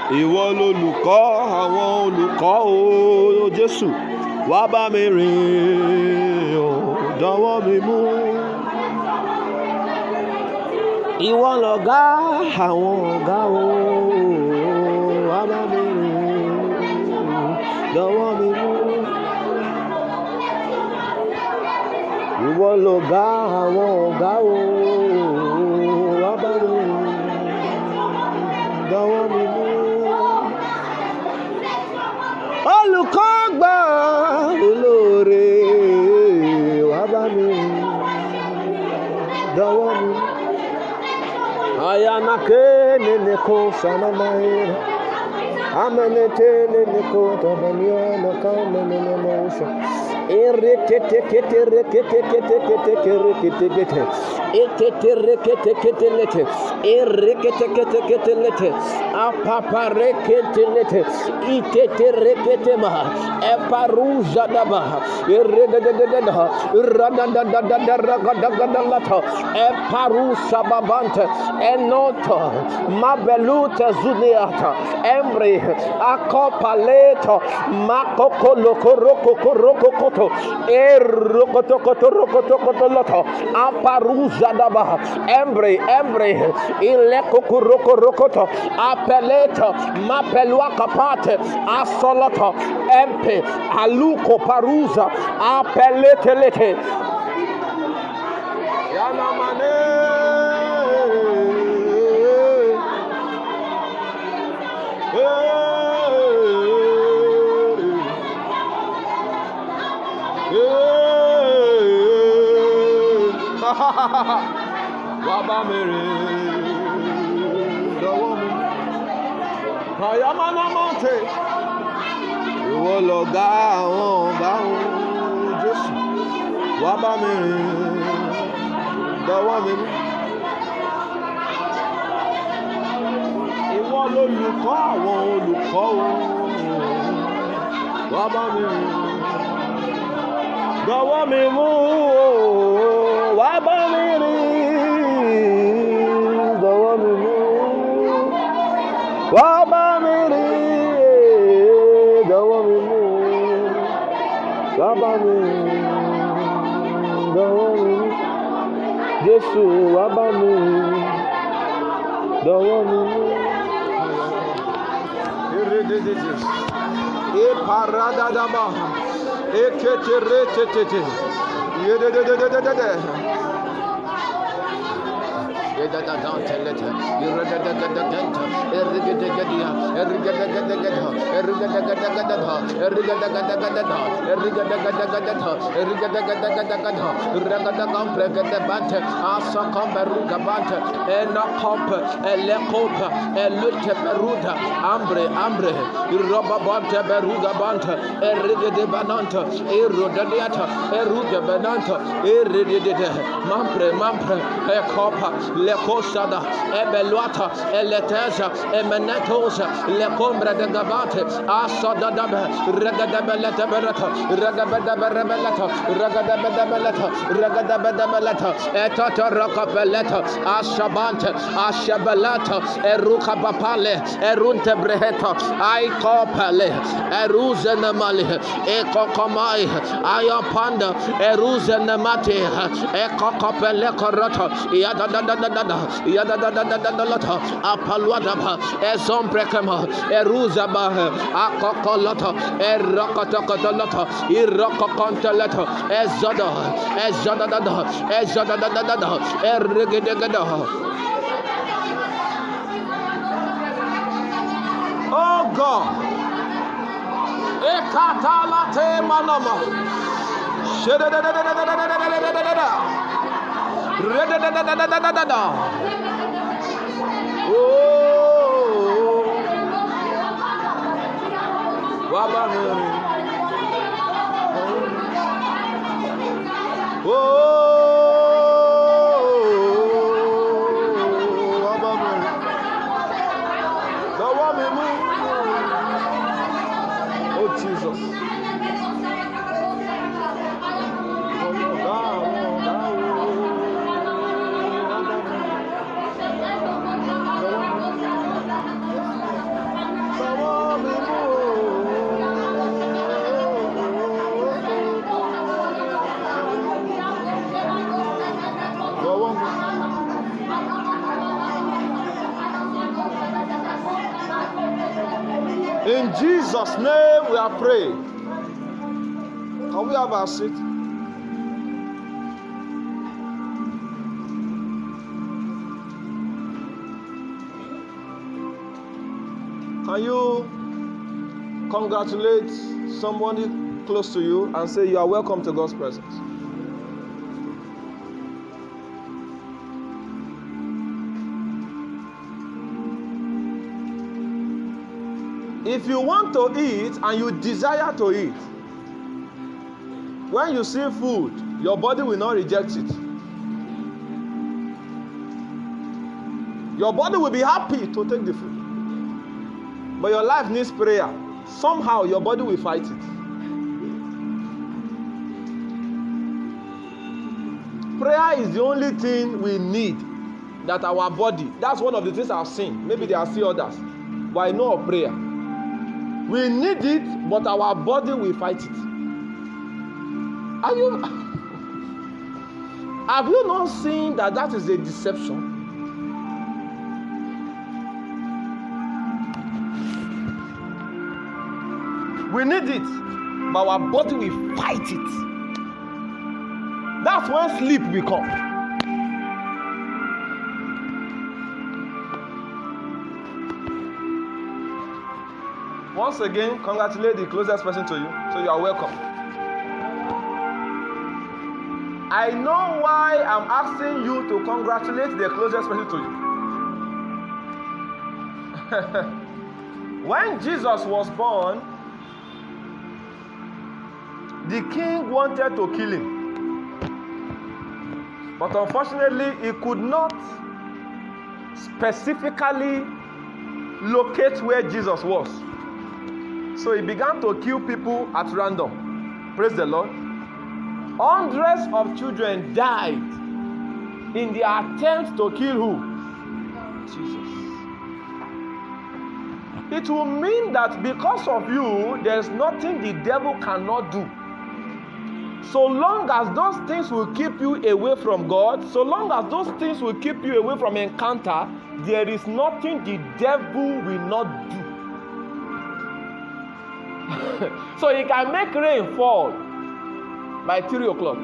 Ìwọ lolùkọ́ àwọn olùkọ́ o Jésù. Wá bá mi rìn o, dọwọ́ mi mú. Ìwọ lọ̀gá àwọn ọ̀gá o. Wá bá mi rìn, dọwọ́ mi mú. Ìwọ lọ̀gá àwọn ọ̀gá o. Wá bá mi rìn, dọwọ́ mi mú. Olùkọ́ àgbà olóore, wá bá mi rìn, dọwọ́ mi mú. Ayanake neneko sanamaira, amenete neneko tabaniana kamenenemosha. Embre ilekokorokoto apeleta mapelua kapate asoloto empe aluko paruza apeletelete yana mane Baba mere dọwọ́ mi. Ayamana monte. Ìwọ lọ̀gá àwọn ọ̀gá o Jésù. Wá bá mi rìn, dọwọ́ mi mú. Ìwọ lolùkọ́ àwọn olùkọ́ o. Wá bá mi rìn, dọwọ́ mi mú. Wá bá mi rìn, dọwọ́ mi mú. Wá bá mi rìn, dọwọ́ mi mú. Wá bá mi rìn, dọwọ́ mi mú. Jésù wá bá mi rìn, dọwọ́ mi mú. Paradadaba, eketeretete, yededededede. Lekosada, Ebeluata, Eletesa, Emenetosa, Lecombra de Gabate, Asadadabe, Regadabeleta, Ragabadabarabeleta, Ragadabeleta, Ragadabeleta, Etata Rocapeleta, Ashabante, Ashabalata, Eruka Papale, Erunte Breheta, Aikopale, Eruzenamali, Ekokomai, Ayapanda, Eruzenamati, Ekokopele Corota, Yadadadadadada, Apaluadaba, Ezombrekama, Eruzaba, Akokolota, Erokotokotolota, Irokokontaleta, Ezadadada, Erigedegada. Oh God, Ekatalate Manama, Shedadadadadadadadadadada. Oh, Baba Mary. Oh, Baba Mary. The woman move. Oh Jesus. In Jesus' name we are praying. Can we have our seat? Can you congratulate somebody close to you and say you are welcome to God's presence? If you want to eat and you desire to eat, when you see food, your body will not reject it. Your body will be happy to take the food. But your life needs prayer. Somehow your body will fight it. Prayer is the only thing we need that our body, that's one of the things I've seen. Maybe there are still others. But I know of prayer. We need it, but our body will fight it. Have you not seen that is a deception? We need it, but our body will fight it. That's when sleep will come. Once again, congratulate the closest person to you, so you are welcome. I know why I'm asking you to congratulate the closest person to you. When Jesus was born, the king wanted to kill him. But unfortunately, he could not specifically locate where Jesus was. So he began to kill people at random. Praise the Lord. Hundreds of children died in the attempt to kill who? Jesus. It will mean that because of you, there's nothing the devil cannot do. So long as those things will keep you away from God, so long as those things will keep you away from encounter, there is nothing the devil will not do. So he can make rain fall by 3 o'clock.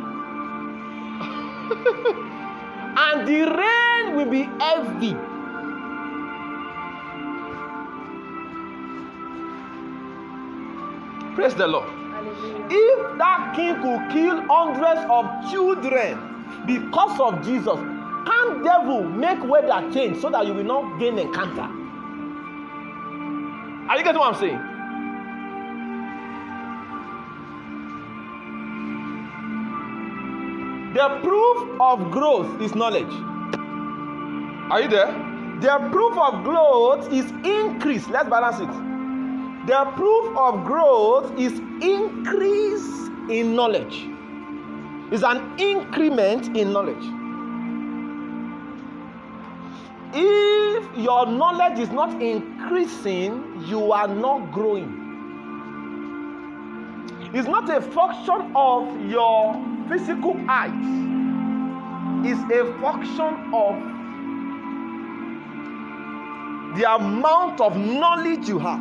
And the rain will be heavy. Praise the Lord. If that king could kill hundreds of children because of Jesus, can devil make weather change so that you will not gain encounter? Are you getting what I'm saying? The proof of growth is knowledge. Are you there? The proof of growth is increase. Let's balance it. The proof of growth is increase in knowledge. It's an increment in knowledge. If your knowledge is not increasing, you are not growing. It's not a function of your physical height. It's a function of the amount of knowledge you have.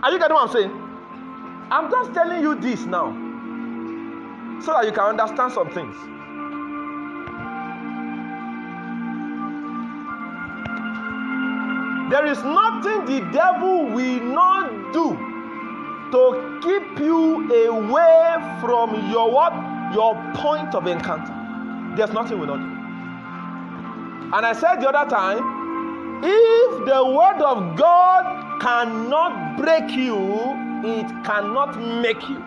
Are you getting what I'm saying? I'm just telling you this now so that you can understand some things. There is nothing the devil will not do to keep you away from your what? Your point of encounter. There's nothing we not do. And I said the other time, if the word of God cannot break you, it cannot make you.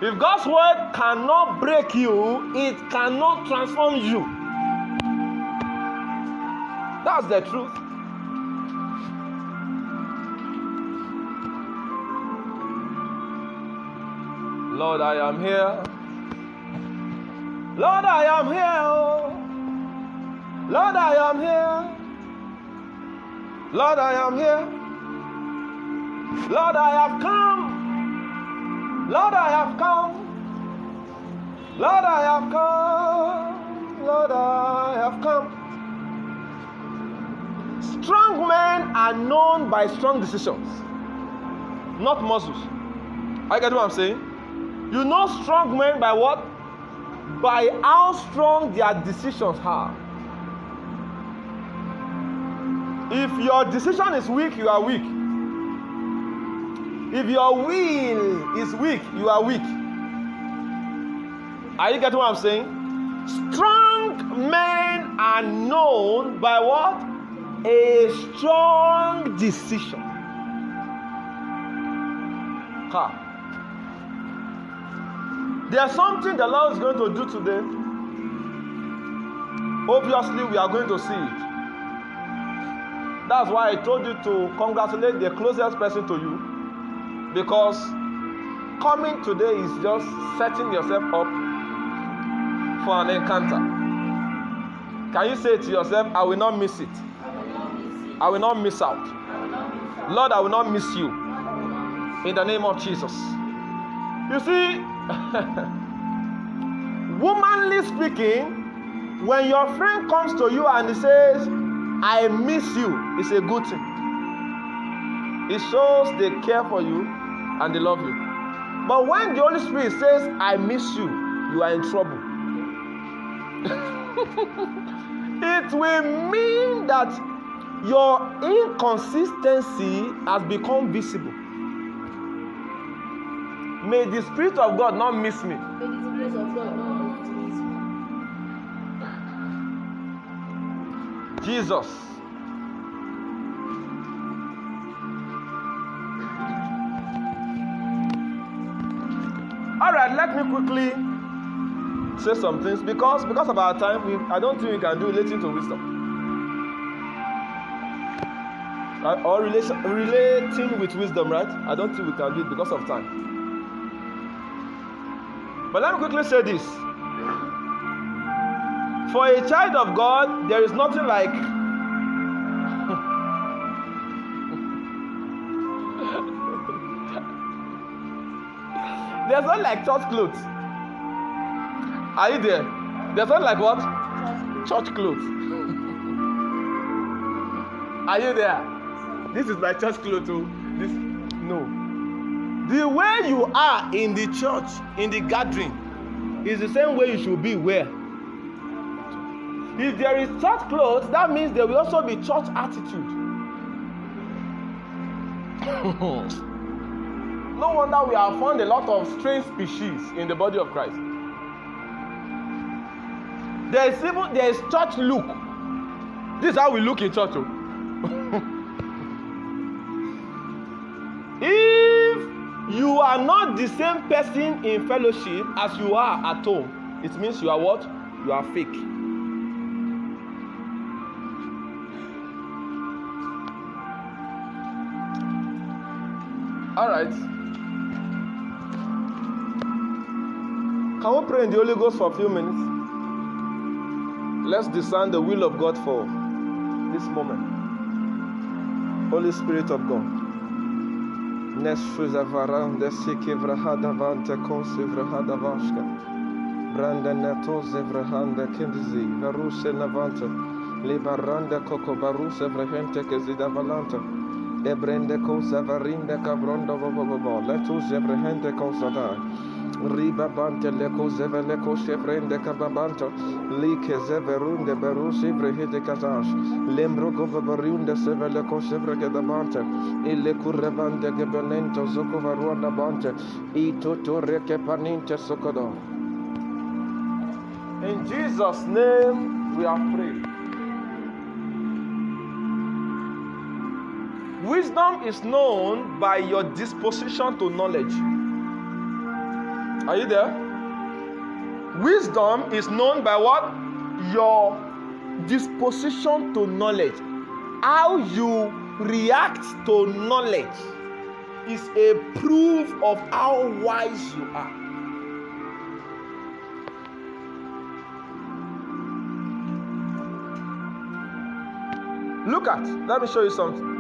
If God's word cannot break you, it cannot transform you. That's the truth. Lord, I am here. Lord, I am here. Lord, I am here. Lord, I am here. Lord, I have come. Lord, I have come. Lord, I have come. Lord, I have come. Strong men are known by strong decisions, not muscles. I get what I'm saying? You know strong men by what? By how strong their decisions are. If your decision is weak, you are weak. If your will is weak, you are weak. Are you getting what I'm saying? Strong men are known by what? A strong decision. There's something the Lord is going to do today. Obviously, we are going to see it. That's why I told you to congratulate the closest person to you, because coming today is just setting yourself up for an encounter. Can you say to yourself, I will not miss it. I will not miss out. Lord, I will not miss you. In the name of Jesus. You see, womanly speaking, when your friend comes to you and he says, I miss you, it's a good thing. It shows they care for you and they love you. But when the Holy Spirit says, I miss you, you are in trouble. It will mean that your inconsistency has become visible. May the Spirit of God not miss me. May the Spirit of God not miss me. Jesus. All right, let me quickly say some things because of our time. I don't think we can do relating to wisdom. Or relating with wisdom, right? I don't think we can do it because of time. But let me quickly say this. For a child of God, there is nothing like there's not like church clothes. Are you there? There's not like what? Church clothes. Are you there? This is my church clothes too. This no. The way you are in the church, in the gathering, is the same way you should be where? If there is church clothes, that means there will also be church attitude. No wonder we have found a lot of strange species in the body of Christ. There is church look. This is how we look in church. If you are not the same person in fellowship as you are at home, it means you are what? You are fake. All right. Can we pray in the Holy Ghost for a few minutes? Let's discern the will of God for this moment. Holy Spirit of God. Nessuza varanda siki vrahada vanta konsi vrahada vashka. Branda natoze vrahanda kindizi varuse navanta. Libaranda koko baruse vrahente kezida valanta. Ebrende cosa varinda cabrondo bobo. Letuze vrahente cosa Riba bante le cose vele cose prende cababanto like zeverunde berusi vrehede kazash lembro govarunde sevele cose vrehede bante ille currevande gebelento zoko varuanda bante I tutore che paninte sokodo. In Jesus' name we are free. Wisdom is known by your disposition to knowledge. Are you there? Wisdom is known by what? Your disposition to knowledge. How you react to knowledge is a proof of how wise you are. Look at, let me show you something.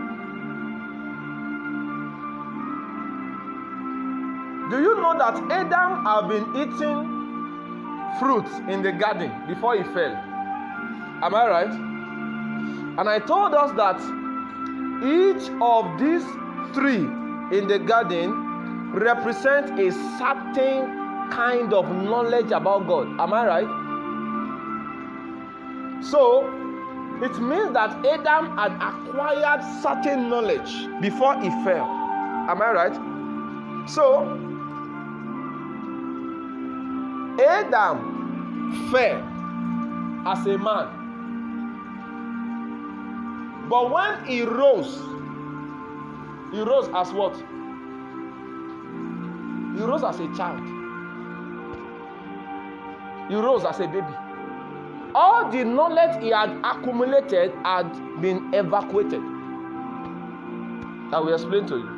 Do you know that Adam had been eating fruits in the garden before he fell? Am I right? And I told us that each of these three in the garden represent a certain kind of knowledge about God. Am I right? So, it means that Adam had acquired certain knowledge before he fell. Am I right? So, Adam fell as a man. But when he rose as what? He rose as a child. He rose as a baby. All the knowledge he had accumulated had been evacuated. I will explain to you.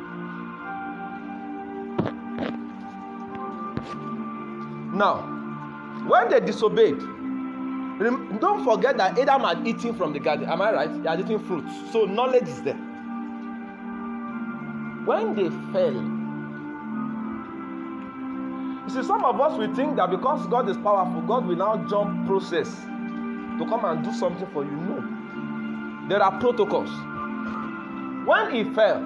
Now, when they disobeyed, don't forget that Adam had eaten from the garden. Am I right? He had eaten fruits. So knowledge is there. When they fell, you see, some of us will think that because God is powerful, God will now jump process to come and do something for you. No. There are protocols. When he fell,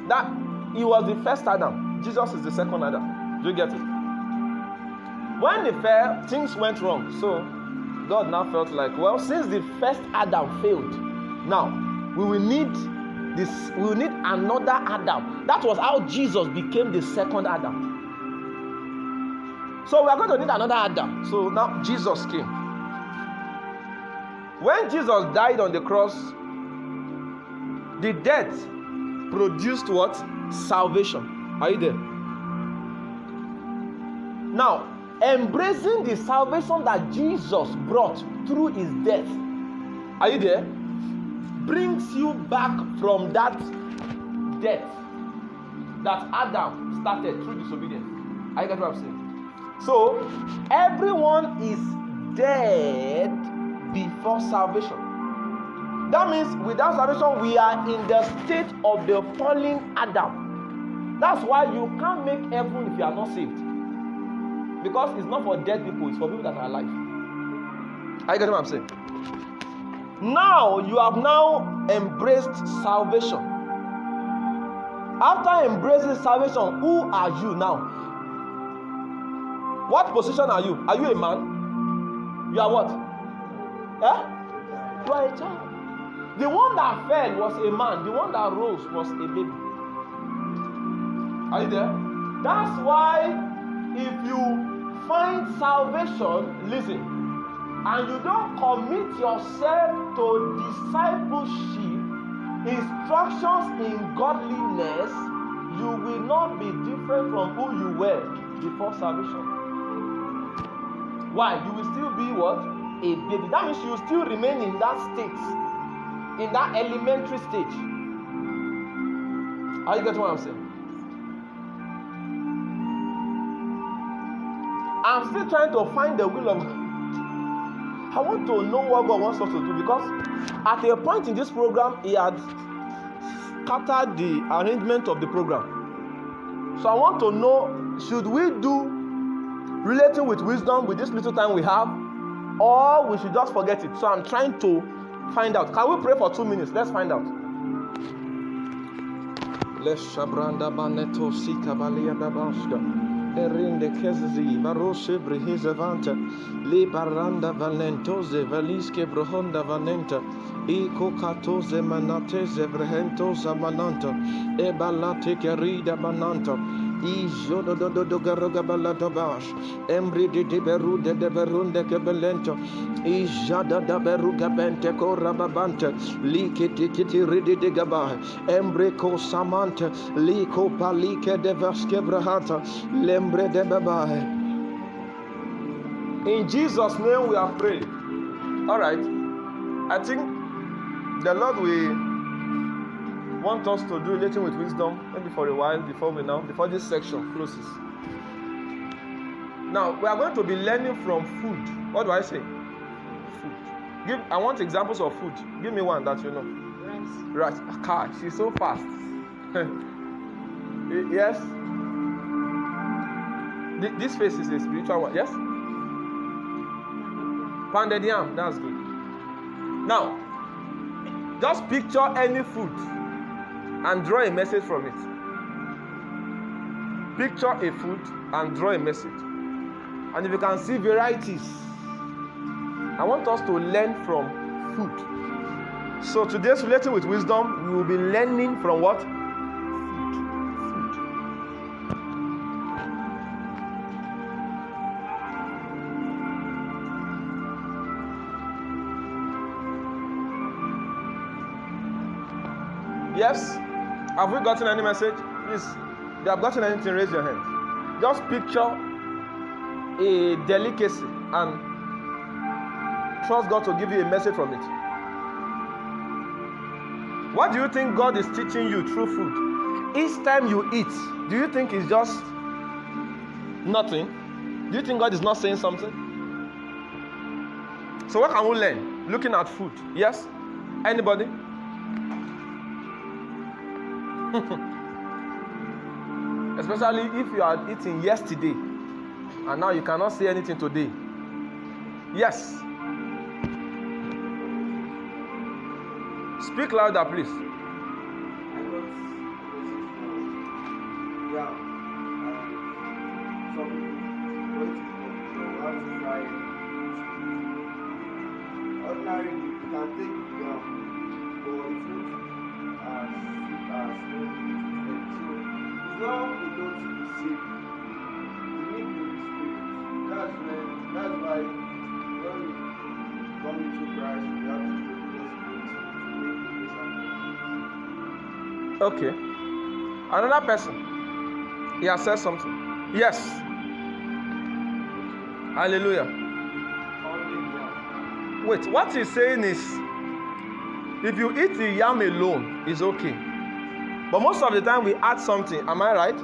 that he was the first Adam. Jesus is the second Adam. Do you get it? When he fell, things went wrong. So God now felt like, well, since the first Adam failed, now we will need another Adam. That was how Jesus became the second Adam. So we are going to need another Adam. So now Jesus came. When Jesus died on the cross, the death produced what? Salvation. Are you there? Now, embracing the salvation that Jesus brought through his death, are you there? Brings you back from that death that Adam started through disobedience. Are you getting what I'm saying? So, everyone is dead before salvation. That means without salvation, we are in the state of the fallen Adam. That's why you can't make heaven if you are not saved. Because it's not for dead people, it's for people that are alive. Are you getting what I'm saying? Now, you have now embraced salvation. After embracing salvation, who are you now? What position are you? Are you a man? You are what? Eh? You are a child. The one that fell was a man. The one that rose was a baby. Are you there? That's why if you find salvation, listen, and you don't commit yourself to discipleship, instructions in godliness, you will not be different from who you were before salvation. Why? You will still be what? A baby. That means you will still remain in that state, in that elementary stage. Are you getting what I'm saying? I'm still trying to find the will of God. I want to know what God wants us to do, because at a point in this program, He had scattered the arrangement of the program. So I want to know, should we do relating with wisdom with this little time we have, or we should just forget it? So I'm trying to find out. Can we pray for 2 minutes? Let's find out. Let's shabranda baneto sika balia dabaska. Erinde kezzi varose brehizavanta le baranda valentose valiske brohonda vanenta iko katoze manateze brehentosa mananta e balate kerida bananta ijodo do garoga balata bash embri de beru de berunde kebelento ijada da beruga bente korababante likiti ridi de gaba embre ko samante liko palike de vaske brahata lembre de babae. In Jesus' name we are praying. All right, I think the Lord will want us to do relating with wisdom maybe for a while before this section closes. Now we are going to be learning from food. What do I say? Food. I want examples of food. Give me one that you know. Rice. Right. She's so fast. Yes. This face is a spiritual one. Yes. Pounded yam. That's good. Now, Just picture any food and draw a message from it. Picture a food and draw a message. And if you can see varieties, I want us to learn from food. So today's Relating with Wisdom, we will be learning from what? Food. Yes? Have we gotten any message? Please, if you have gotten anything, raise your hand. Just picture a delicacy and trust God to give you a message from it. What do you think God is teaching you through food? Each time you eat, do you think it's just nothing? Do you think God is not saying something? So what can we learn? Looking at food. Yes? Anybody? Especially if you are eating yesterday and now you cannot say anything today. Yes. Speak louder, please. Ordinarily, you can take but it's not long we don't be sick. We need the Spirit. That's why when we come into Christ, we have to do this to make the Okay. Another person. He has said something. Yes. Hallelujah. Wait, what he's saying is, if you eat the yam alone, it's okay. But most of the time we add something, am I right?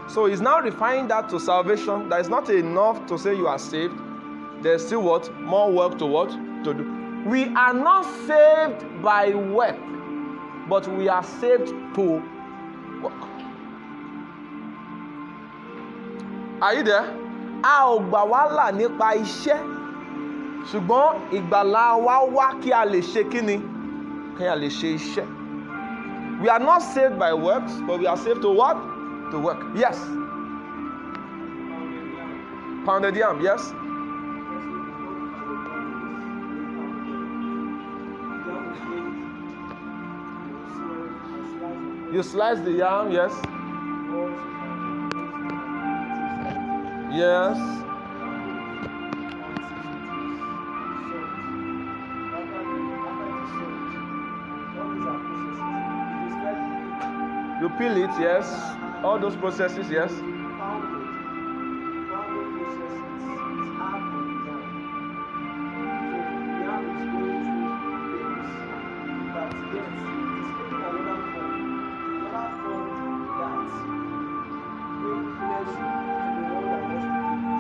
So he's now refining that to salvation. That is not enough to say you are saved. There's still what? More work to what? To do. We are not saved by work, but we are saved to work. Are you there? A ò gbà wá là nípa iṣẹ́, ṣùgbọ́n ìgbàlà wa wá kí a lè ṣe kíni? Kí a lè ṣe iṣẹ́. We are not saved by works, but we are saved to what? To work. Yes. Pounded yam, yes. You slice the yam, yes. Yes. You peel it, yes. All those processes, yes.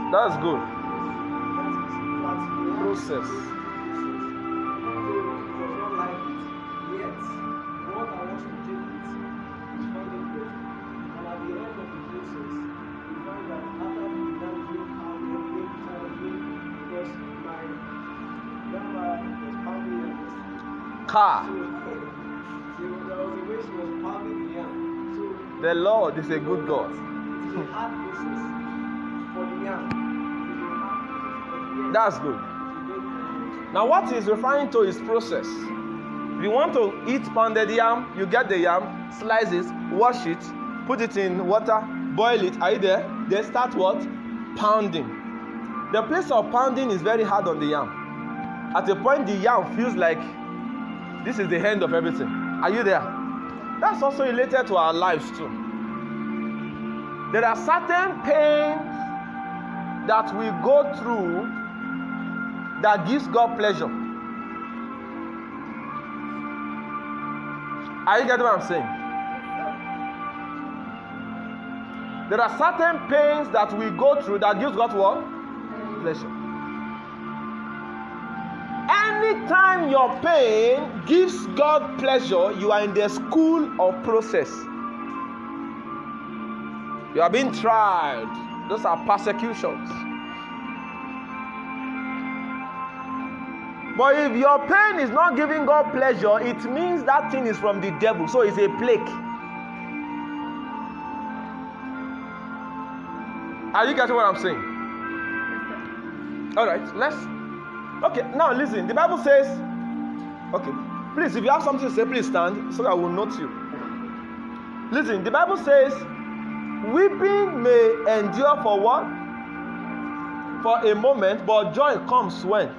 That's good. Process. Car. The Lord is a good God. That's good. Now what he's referring to is process. If you want to eat pounded yam, you get the yam, slice it, wash it, put it in water, boil it. Are you there? Then start what? Pounding. The place of pounding is very hard on the yam. At a point, the yam feels like this is the end of everything. Are you there? That's also related to our lives too. There are certain pains that we go through that gives God pleasure. Are you getting what I'm saying? There are certain pains that we go through that gives God what? Pleasure. Anytime your pain gives God pleasure, you are in the school of process. You are being tried. Those are persecutions. But if your pain is not giving God pleasure, it means that thing is from the devil. So it's a plague. Are you getting what I'm saying? All right, okay, now listen. The Bible says, okay, please, if you have something to say, please stand so that I will note you. Listen, the Bible says, weeping may endure for what? For a moment, but joy comes when?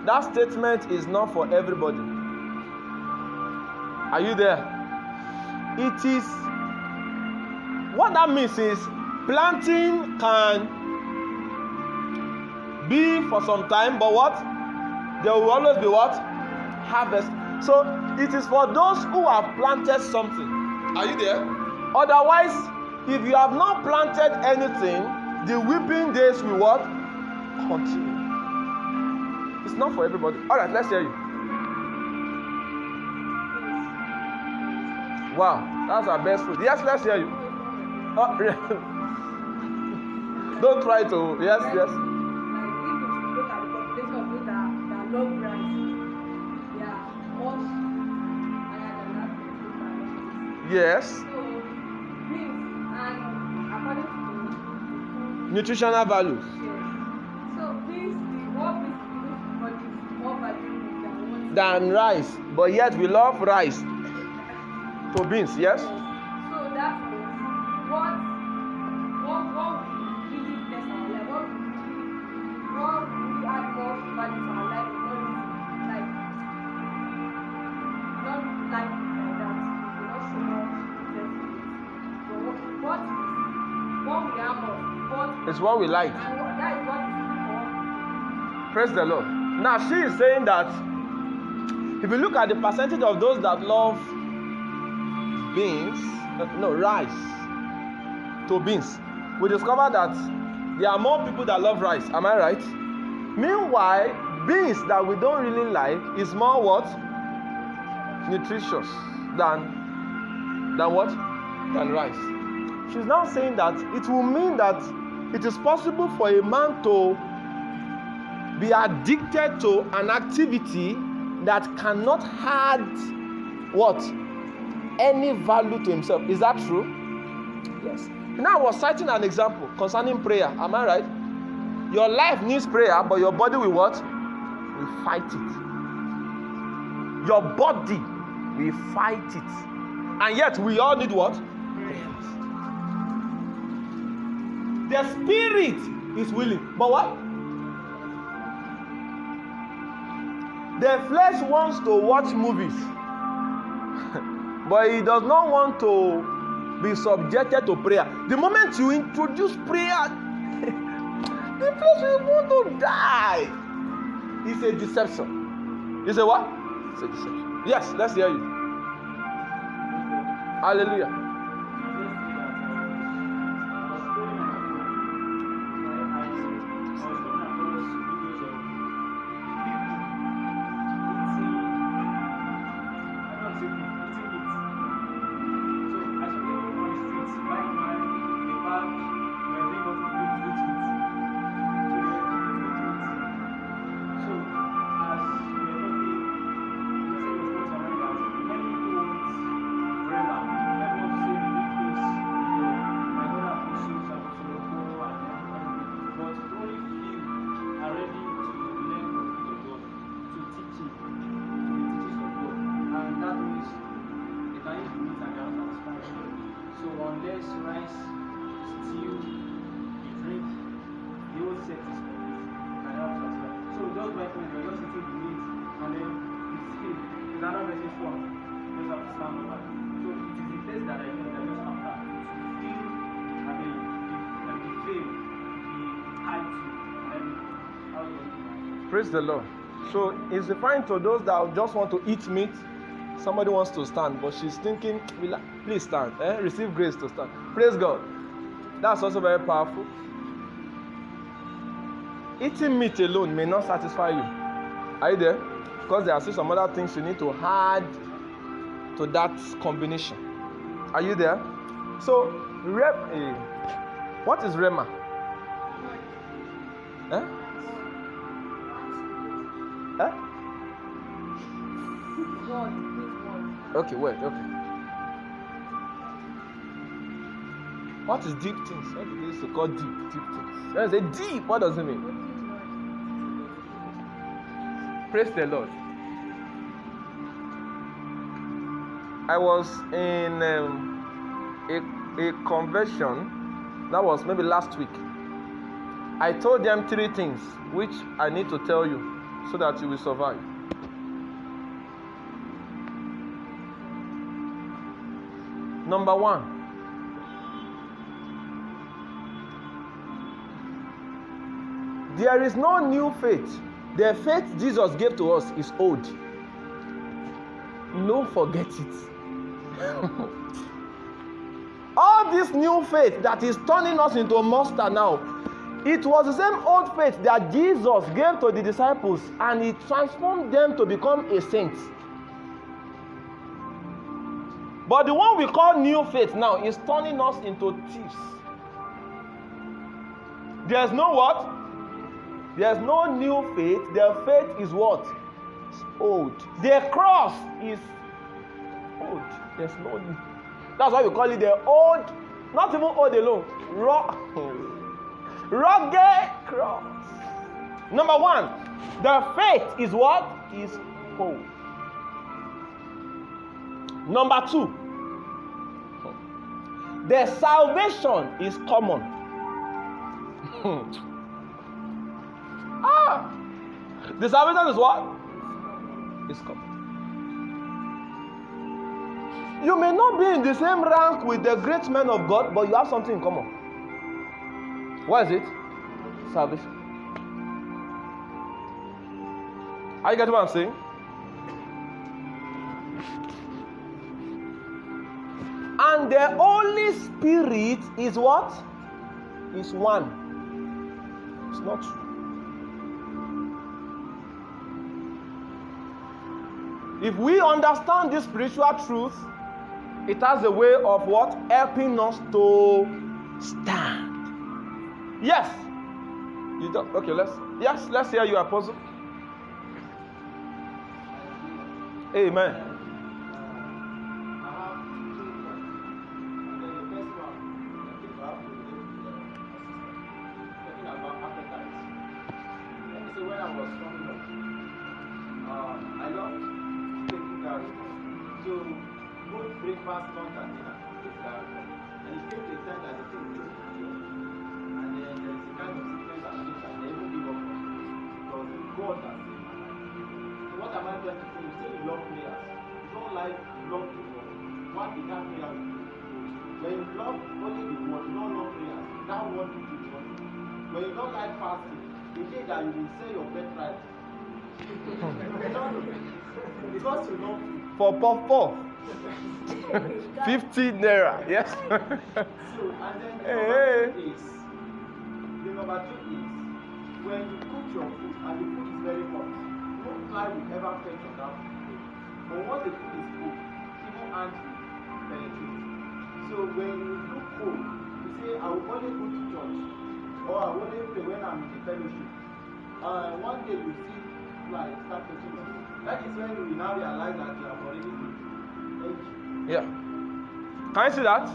That statement is not for everybody. Are you there? It is, what that means is, planting can be for some time, but what? There will always be what? Harvest. So it is for those who have planted something. Are you there? Otherwise, if you have not planted anything, the weeping days will what? Continue. It's not for everybody. All right, let's hear you. Wow, that's our best food. Yes, let's hear you. Oh, don't try to. Yes. Like if you look at the population of those that love rice, they are much higher than that. Yes. So beans and according to Nutritional values. yes. So beans, what beans produce more value than what? Than rice, but yet we love rice to beans. Yes. So that means what will really bless our life, what will really add more value to our life, not like that, we not show much interest in it. But what we have of what It's what we like. and that is what is for. Praise the Lord. Now she is saying that if you look at the percentage of those that love rice to beans, we discover that there are more people that love rice. Am I right? Meanwhile, beans that we don't really like is more what? Nutritious than what? Than rice. She's now saying that it will mean that it is possible for a man to be addicted to an activity that cannot add what? Any value to himself. Is that true? Yes. Now I was citing an example concerning prayer. Am I right? Your life needs prayer, but your body will what? Will fight it. Your body will fight it. And yet we all need what? Prayers. The spirit is willing, but what? The flesh wants to watch movies, but it does not want to be subjected to prayer. The moment you introduce prayer, the flesh will want to die. It's a deception. It's a what? It's a deception. Yes, let's hear you. Hallelujah. Praise the Lord. So it's referring to those that just want to eat meat. Somebody wants to stand, but she's thinking, please stand. Receive grace to stand. Praise God. That's also very powerful. Eating meat alone may not satisfy you. Are you there? Because there are still some other things you need to add to that combination. Are you there? So, what is Rema? Huh? Word, this word. Okay, wait, okay. What is deep things? What is this to call deep things? When I say deep, what does it mean? What is word? Praise the Lord. I was in a convention. That was maybe last week. I told them 3 things which I need to tell you so that you will survive. Number 1. There is no new faith. The faith Jesus gave to us is old. Don't forget it. All this new faith that is turning us into a monster now, it was the same old faith that Jesus gave to the disciples, and he transformed them to become a saint. But the one we call new faith now is turning us into thieves. There's no what? There's no new faith. The faith is what? It's old. The cross is old. There's no new. That's why we call it the old, not even old alone. Rugged cross. Number 1, the faith is what? Is old. Number 2, the salvation is common. The salvation is what? Is common. You may not be in the same rank with the great men of God, but you have something in common. What is it? Salvation. Are you getting what I'm saying? And the Holy Spirit is what? Is one. It's not two. If we understand this spiritual truth, it has a way of what? Helping us to stand. Yes. You don't. Okay. Let's hear you, Apostle. Amen. Breakfast, lunch, and dinner. And it came to a time that the thing was and then there is a kind of sickness and things that they won't give up on because God has saved my life. So what am I trying to say? You say you love prayers. You don't like love the word. What did that prayer do? When you love only the word, you don't love prayers. That word will do nothing. When you don't like fasting, the day that you will sell your birthright because you love for puff. 50 naira, yes. So, and then the number two is when you cook your food and the food is very hot, no fly will ever fetch on that food. But once the food is cold, even ants will penetrate. So when you look cold, you say, I will only go to church or I will only pray when I'm in the fellowship. One day you see fly start touching you. That is when you will now realize that you have already been. Yeah. Can you see that?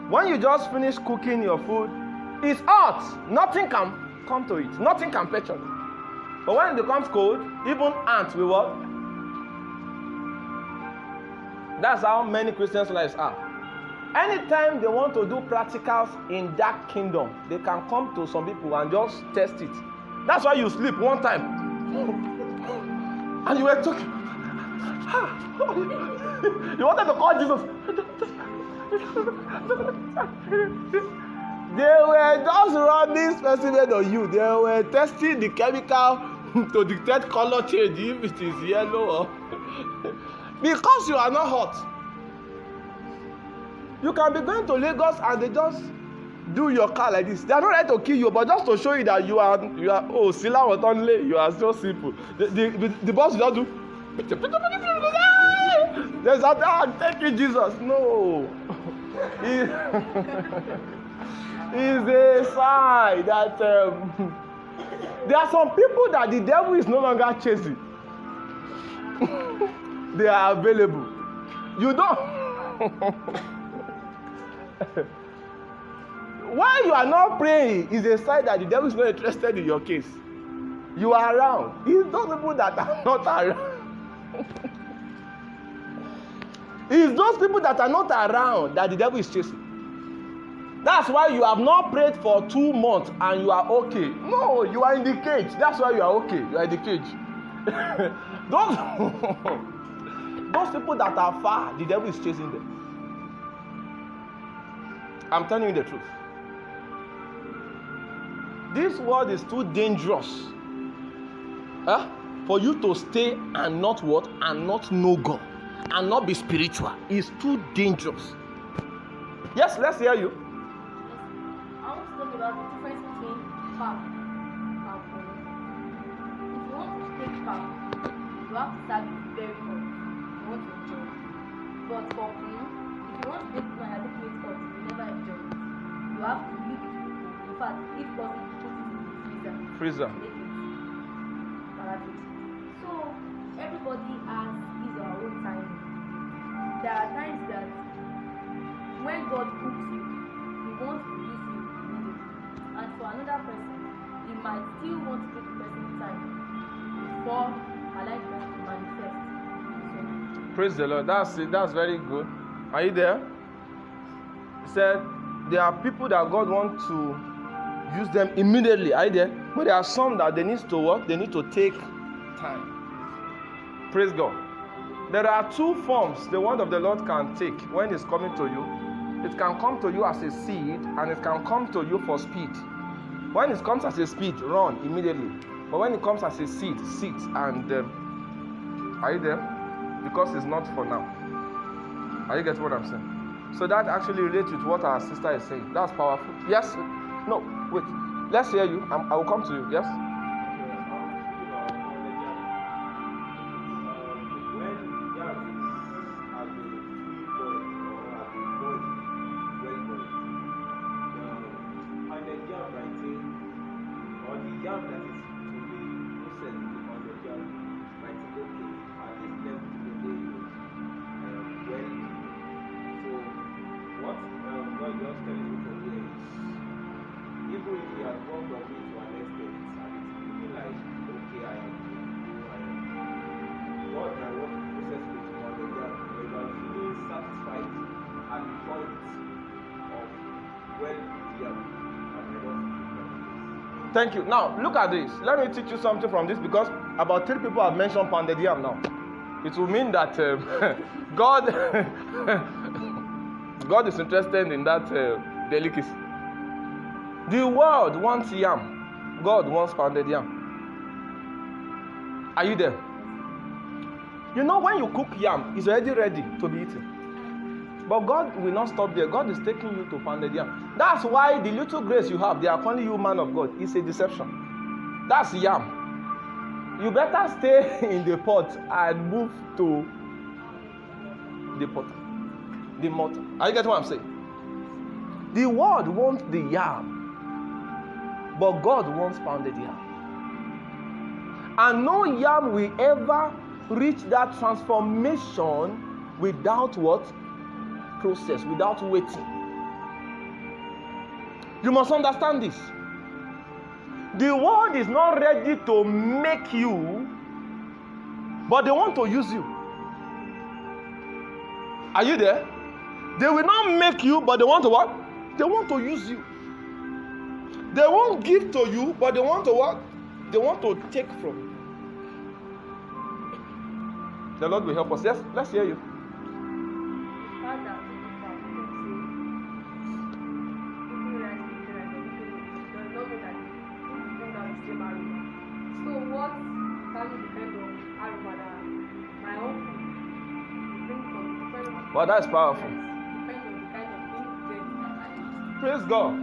When you just finish cooking your food, it's hot. Nothing can come to it. Nothing can penetrate. But when it becomes cold, even ants will what? That's how many Christians' lives are. Anytime they want to do practicals in that kingdom, they can come to some people and just test it. That's why you sleep one time. And you were talking. You wanted to call Jesus. They were just running specimen on you. They were testing the chemical to detect color change if it is yellow or because you are not hot. You can be going to Lagos and they just do your car like this. They are not ready to kill you, but just to show you that you are Sila was only you are so simple. The boss will just do. There's a thank you, Jesus. No. It's a sign that There are some people that the devil is no longer chasing. They are available. You don't. Why you are not praying is a sign that the devil is not interested in your case. You are around. It's those people that are not around. It's those people that are not around that the devil is chasing. That's why you have not prayed for 2 months and you are okay. No, you are in the cage. That's why you are okay. You are in the cage. Those people that are far, the devil is chasing them. I'm telling you the truth. This world is too dangerous for you to stay and not what? And not know God. And not be spiritual. It's too dangerous. Yes, let's hear you. I want to talk about the difference between power and money. If you want to take power, you have to start with very hard. You want to enjoy it. But for me, if you want to take money and taking it hot, you will never enjoy it. You have to leave it. In fact, if possible, put it in the freezer. Make it paradise. So everybody has his or her own time. There are times that when God hooks you, He wants to use you immediately. And for another person, He might still want to give the person time before allowing the person to manifest. So, Praise the Lord. That's it. That's very good. Are you there? He said there are people that God wants to use them immediately. Are you there? But there are some that they need to work. They need to take time. Praise God. There are 2 forms the word of the Lord can take when it's coming to you. It can come to you as a seed and it can come to you for speed. When it comes as a speed, run immediately. But when it comes as a seed, sit and are you there? Because it's not for now. Are you getting what I'm saying? So that actually relates with what our sister is saying. That's powerful. Yes? No, wait. Let's hear you. I will come to you. Yes? Thank you. Now, look at this. Let me teach you something from this because about 3 people have mentioned pounded yam now. It will mean that God God is interested in that delicacy. The world wants yam. God wants pounded yam. Are you there? You know when you cook yam, it's already ready to be eaten. But God will not stop there. God is taking you to pounded yam. That's why the little grace you have, they are calling you man of God. It's a deception. That's yam. You better stay in the pot and move to the pot, the mortar. Are you getting what I'm saying? The world wants the yam, but God wants pounded yam. And no yam will ever reach that transformation without what? Process, without waiting. You must understand this. The world is not ready to make you, but they want to use you. Are you there? They will not make you, but they want to what? They want to use you. They won't give to you, but they want to what? They want to take from you. The Lord will help us. Yes, let's hear you. Well, that's powerful. Praise God.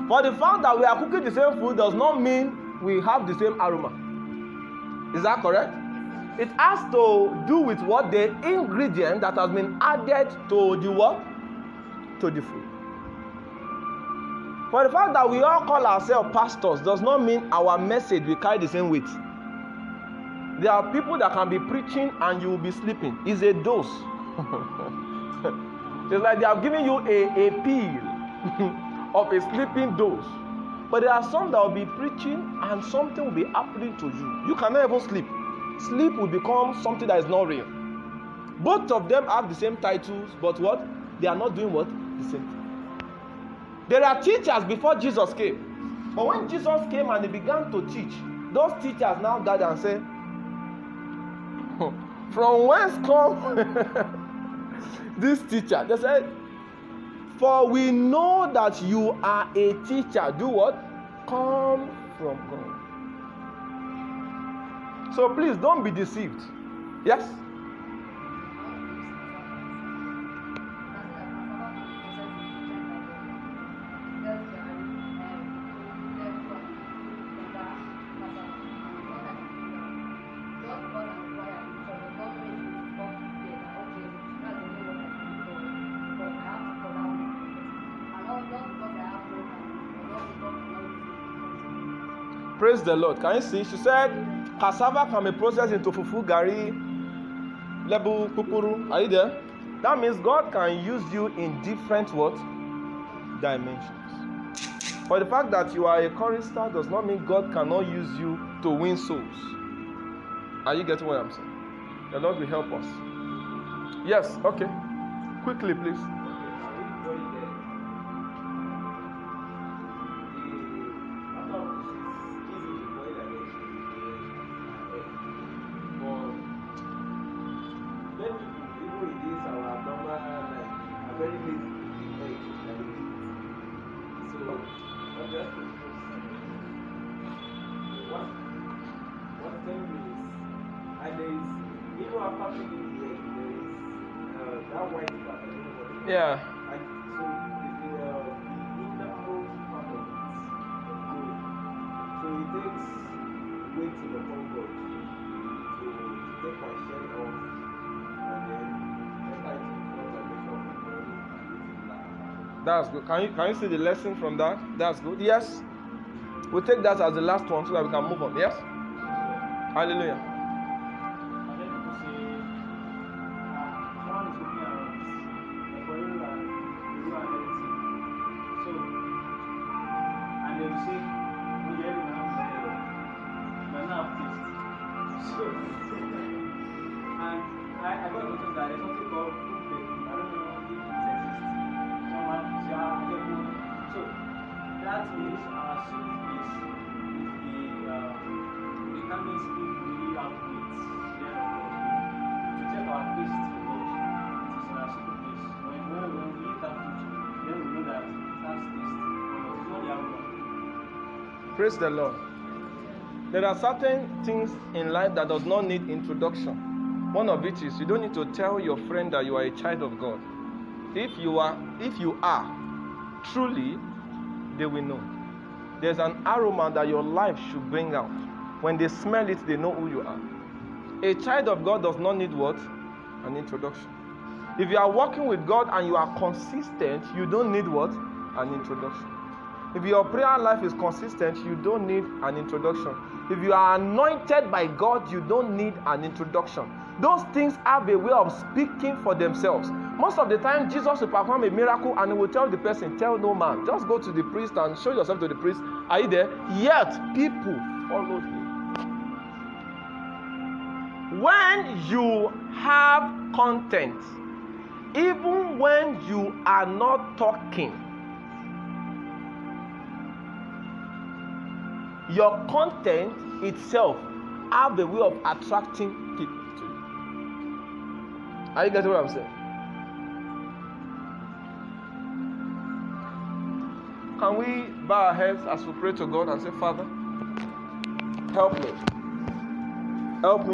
For the fact that we are cooking the same food does not mean we have the same aroma. Is that correct? It has to do with what the ingredient that has been added to the what? To the food. But the fact that we all call ourselves pastors does not mean our message will carry the same weight. There are people that can be preaching and you will be sleeping. It's a dose. It's like they have given you a pill of a sleeping dose. But there are some that will be preaching and something will be happening to you. You cannot even sleep. Sleep will become something that is not real. Both of them have the same titles, but what? They are not doing what? The same thing. There are teachers before Jesus came. But when Jesus came and he began to teach, those teachers now gather and say, from whence come this teacher? They said, for we know that you are a teacher. Do what? Come from God. So please don't be deceived. Yes? Praise the Lord. Can you see? She said, cassava can be processed into fufu, gari, lebu, pupuru. Are you there? That means God can use you in different what? Dimensions. For the fact that you are a chorister does not mean God cannot use you to win souls. Are you getting what I'm saying? The Lord will help us. Yes, okay. Quickly, please. Yeah. And so the innermost part of it. So it takes waiting upon God to take my share off and then enter into front and That's good. Can you see the lesson from that? That's good. Yes. We'll take that as the last one so that we can move on. Yes? Hallelujah. Praise the Lord. There are certain things in life that does not need introduction. One of which is you don't need to tell your friend that you are a child of God. If you are truly, they will know. There's an aroma that your life should bring out. When they smell it, they know who you are. A child of God does not need what? An introduction. If you are walking with God and you are consistent, you don't need what? An introduction. If your prayer life is consistent, you don't need an introduction. If you are anointed by God, you don't need an introduction. Those things have a way of speaking for themselves. Most of the time, Jesus will perform a miracle and he will tell the person, tell no man. Just go to the priest and show yourself to the priest. Are you there? Yet, people followed him. When you have content, even when you are not talking, your content itself have a way of attracting people to you. Are you getting what I'm saying? Can we bow our heads as we pray to God and say, Father, help me. Help me.